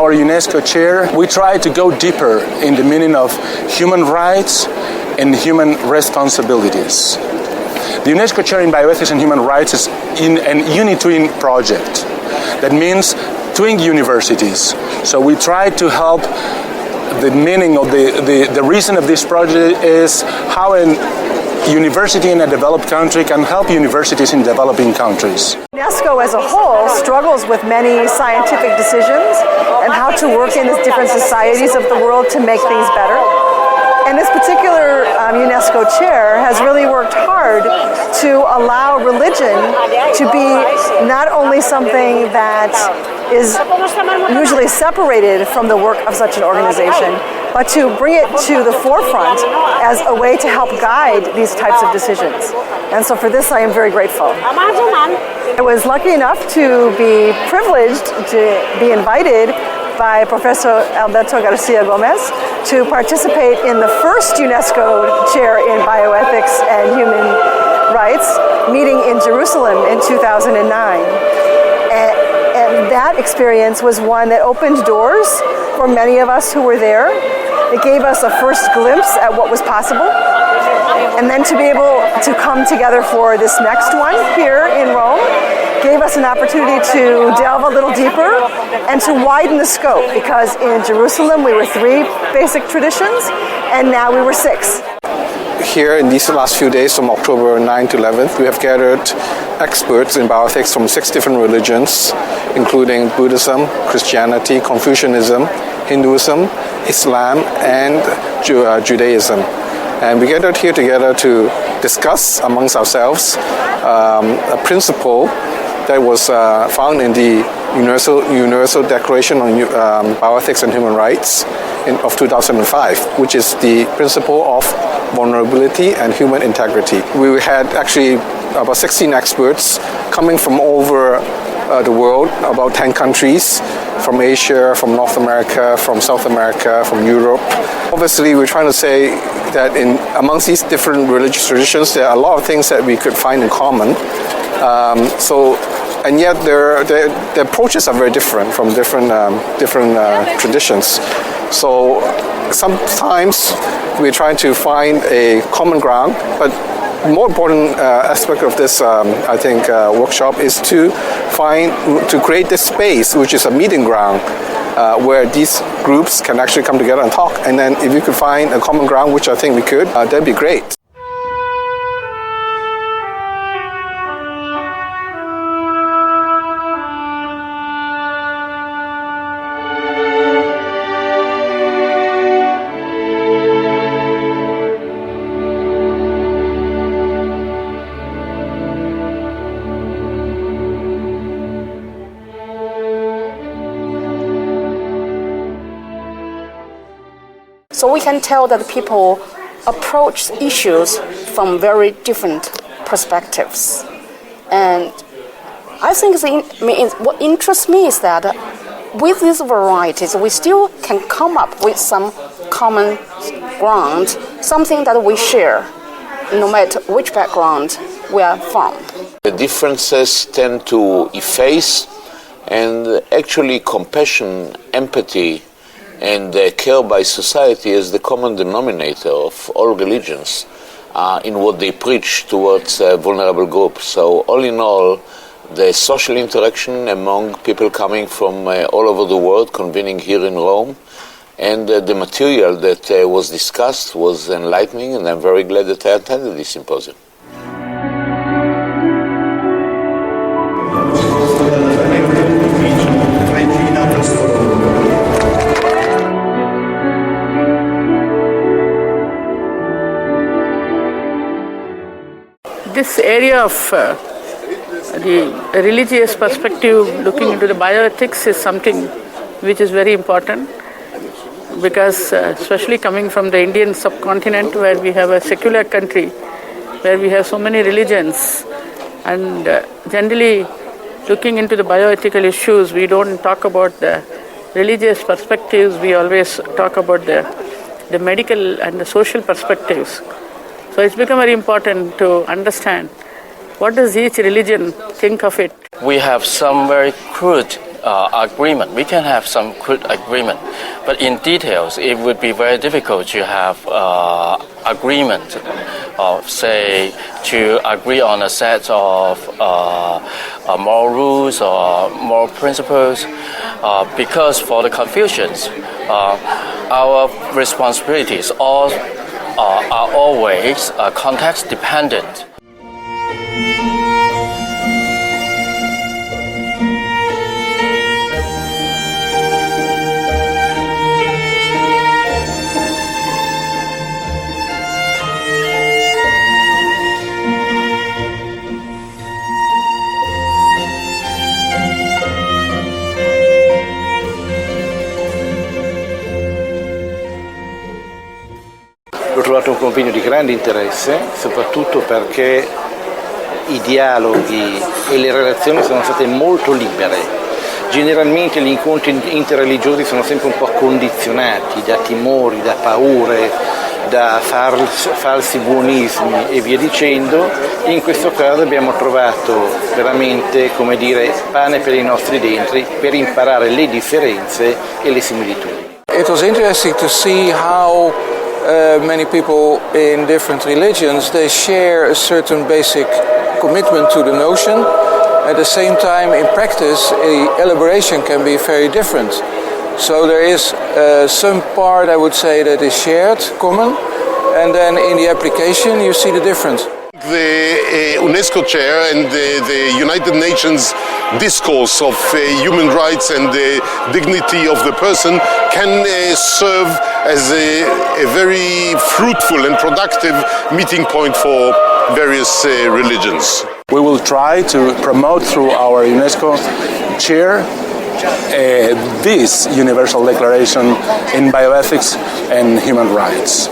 our UNESCO chair, we try to go deeper in the meaning of human rights and human responsibilities. The UNESCO chair in Bioethics and Human Rights is in an uni-twin project. That means twin universities. So we try to help. The meaning of the reason of this project is how a university in a developed country can help universities in developing countries. UNESCO as a whole struggles with many scientific decisions and how to work in the different societies of the world to make things better. And this particular UNESCO chair has really worked hard to allow religion to be not only something that is usually separated from the work of such an organization, but to bring it to the forefront as a way to help guide these types of decisions. And so for this, I am very grateful. I was lucky enough to be privileged to be invited by Professor Alberto Garcia Gomez to participate in the first UNESCO chair in bioethics and human rights meeting in Jerusalem in 2009. And that experience was one that opened doors for many of us who were there. It gave us a first glimpse at what was possible. And then to be able to come together for this next one here in Rome gave us an opportunity to delve a little deeper and to widen the scope, because in Jerusalem we were 3 basic traditions and now we were 6. Here in these last few days from October 9 to 11th, we have gathered experts in bioethics from 6 different religions, including Buddhism, Christianity, Confucianism, Hinduism, Islam, and Judaism. And we gathered here together to discuss amongst ourselves a principle that was found in the Universal Declaration on Bioethics and Human Rights of 2005, which is the principle of vulnerability and human integrity. We had actually about 16 experts coming from over the world, about 10 countries, from Asia, from North America, from South America, from Europe. Obviously, we're trying to say that amongst these different religious traditions, there are a lot of things that we could find in common. And yet the approaches are very different from different traditions. So sometimes we try to find a common ground, but the more important aspect of this, workshop is to create this space, which is a meeting ground, where these groups can actually come together and talk. And then if you could find a common ground, which I think we could, that'd be great. So we can tell that people approach issues from very different perspectives. And I think what interests me is that with these varieties, we still can come up with some common ground, something that we share, no matter which background we are from. The differences tend to efface, and actually compassion, empathy, and care by society is the common denominator of all religions in what they preach towards vulnerable groups. So all in all, the social interaction among people coming from all over the world, convening here in Rome, and the material that was discussed was enlightening, and I'm very glad that I attended this symposium. This area of the religious perspective, looking into the bioethics, is something which is very important, because especially coming from the Indian subcontinent, where we have a secular country, where we have so many religions, and generally looking into the bioethical issues, we don't talk about the religious perspectives, we always talk about the medical and the social perspectives. So it's become very important to understand what does each religion think of it. We have some very crude agreement. We can have some good agreement, but in details, it would be very difficult to have agreement, say, to agree on a set of moral rules or moral principles, because for the Confucians, our responsibilities are always context dependent. L'ho trovato un convegno di grande interesse, soprattutto perché i dialoghi e le relazioni sono state molto libere. Generalmente gli incontri interreligiosi sono sempre un po' condizionati da timori, da paure, da falsi buonismi e via dicendo. In questo caso abbiamo trovato veramente, come dire, pane per i nostri denti per imparare le differenze e le similitudini. It was interesting to see how many people in different religions, they share a certain basic commitment to the notion. At the same time, in practice, elaboration can be very different. So there is some part, I would say, that is shared, common, and then in the application you see the difference. The UNESCO chair and the United Nations discourse of human rights and the dignity of the person can serve as a very fruitful and productive meeting point for various religions. We will try to promote through our UNESCO chair this Universal Declaration in Bioethics and Human Rights.